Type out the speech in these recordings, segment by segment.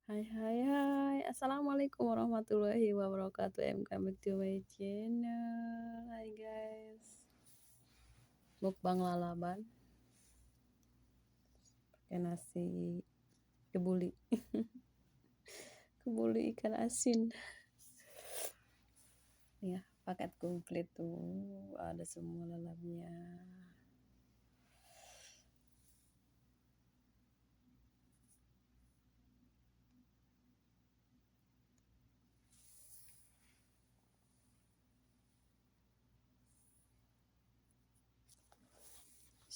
Hai hai hai, assalamualaikum warahmatullahi wabarakatuh. Welcome back to my channel. Hai guys, mukbang lalaban pakai nasi kebuli, kebuli ikan asin. Ya, paket komplit tuh, ada semua lalapnya.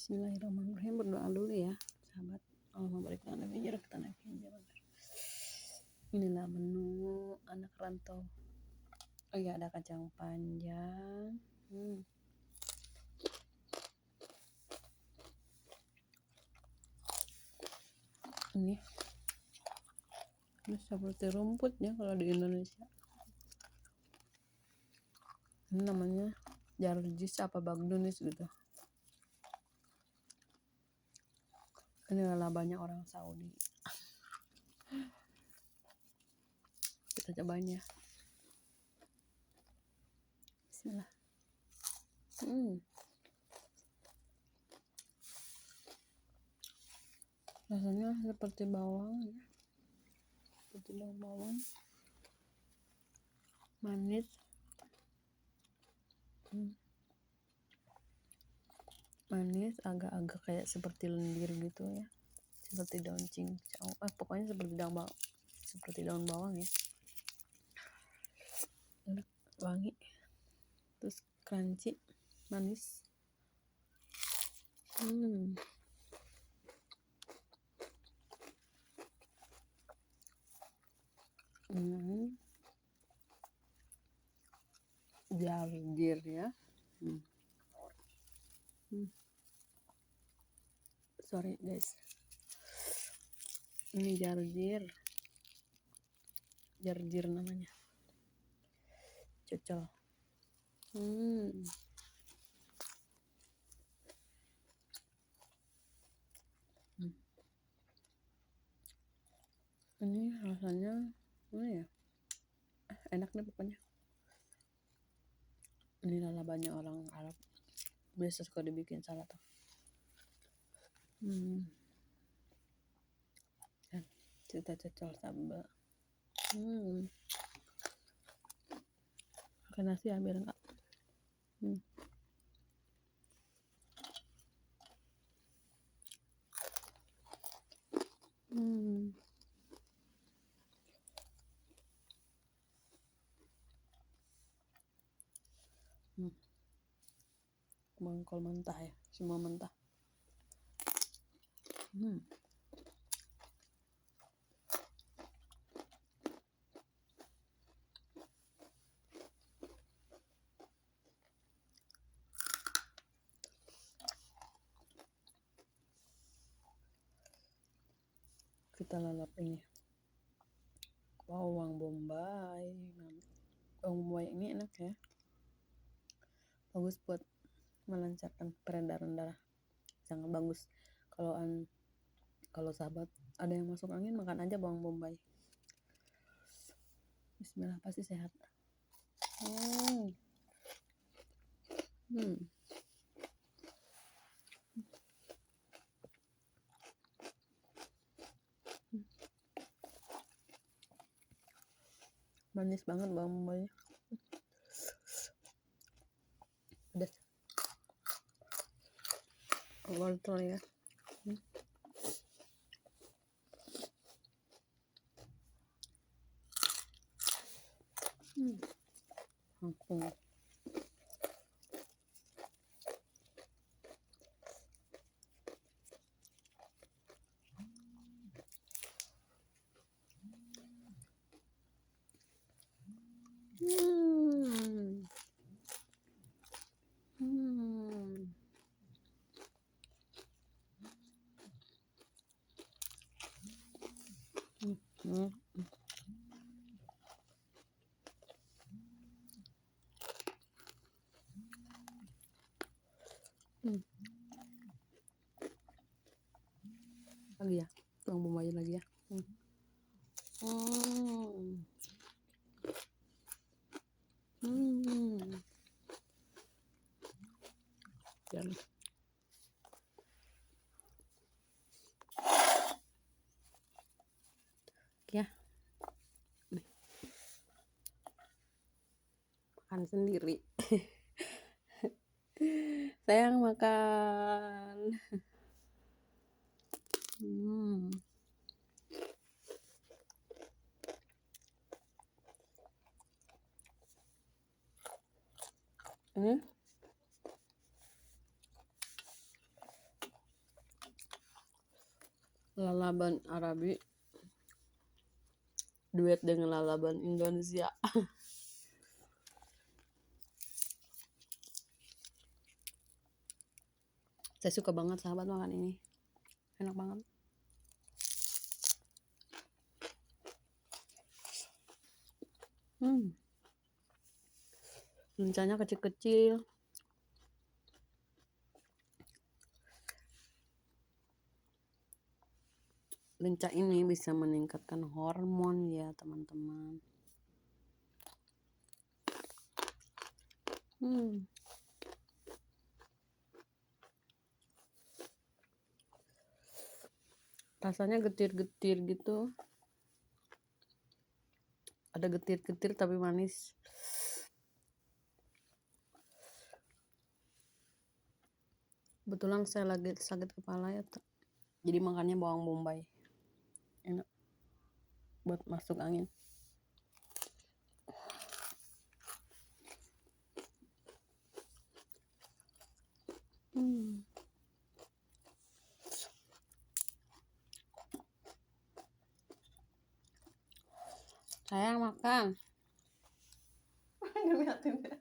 Bismillahirrahmanirrahim, berdoa dulu ya, sahabat. Allah memberikan lebih kita naik. Inilah menu anak rantau. Oh iya, ada kacang panjang. Ini seperti rumput ya kalau di Indonesia. Ini namanya jarjis apa bagdonis gitu. Ini lalabanya orang Saudi. Kita cobain ya. Bismillah. Rasanya seperti bawang ya. Seperti daun bawang. Manis. Manis, agak-agak kayak seperti lendir gitu ya. Seperti daun cincau. Pokoknya seperti daun bawang ya. Enak, wangi. Terus crunchy, manis. Jarjir ya. Sorry guys. Ini jarjir namanya. Cocol. Ini rasanya ya? Enak deh pokoknya. Ini lalabannya orang Arab. Biasa suka dibikin salad tuh. Dan kita cocol sambal. Pakai nasi ya biar enggak. Mangkol mentah ya, semua mentah. Kita lalap ini bawang bombay. Bawang bombay ini enak ya, bagus buat melancarkan peredaran darah, sangat bagus. Kalau sahabat ada yang masuk angin, makan aja bawang bombay. Bismillah, pasti sehat. Manis banget bawang bombaynya. Pedas. Wortel ya. Kangkung. Lagi ya, bawang bombay lagi ya. ya. Nih, makan sendiri. Sayang makan. Ini lalaban Arabi duet dengan lalaban Indonesia. Saya suka banget sahabat makan ini, enak banget. Lencanya kecil-kecil. Lenca ini bisa meningkatkan hormon ya teman-teman. Rasanya getir-getir gitu. Ada getir-getir tapi manis. Kebetulan saya lagi sakit kepala ya, jadi makannya bawang bombay. Enak buat masuk angin. Sayang makan. Ngeliatin ya.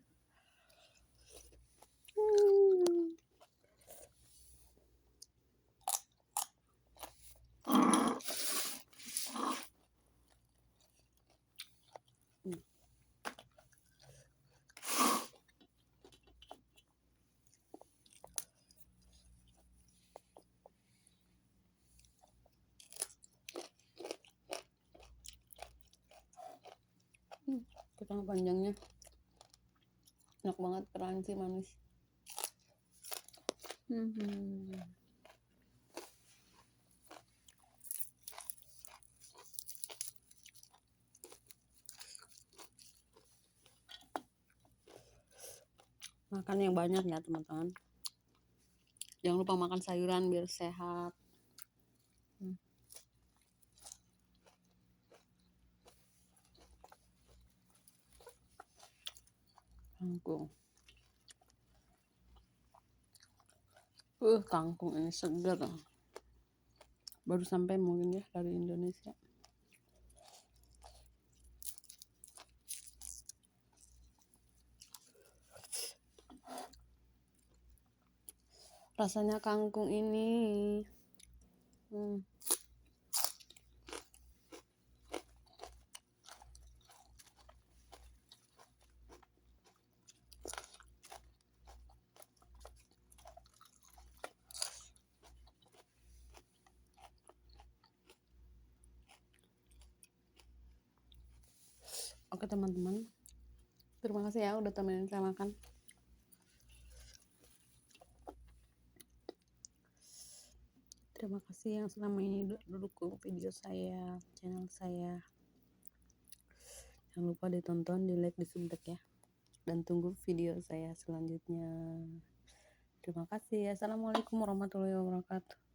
Potong panjangnya enak banget, crunchy, manis. Makan yang banyak ya teman-teman, jangan lupa makan sayuran biar sehat. Kangkung. Kangkung ini segar. Baru sampai mungkin ya dari Indonesia. Rasanya kangkung ini Oke teman-teman, terima kasih ya udah temenin saya makan. Terima kasih yang selama ini dukung video saya, channel saya. Jangan lupa ditonton, di like, di subscribe ya. Dan tunggu video saya selanjutnya. Terima kasih. Assalamualaikum warahmatullahi wabarakatuh.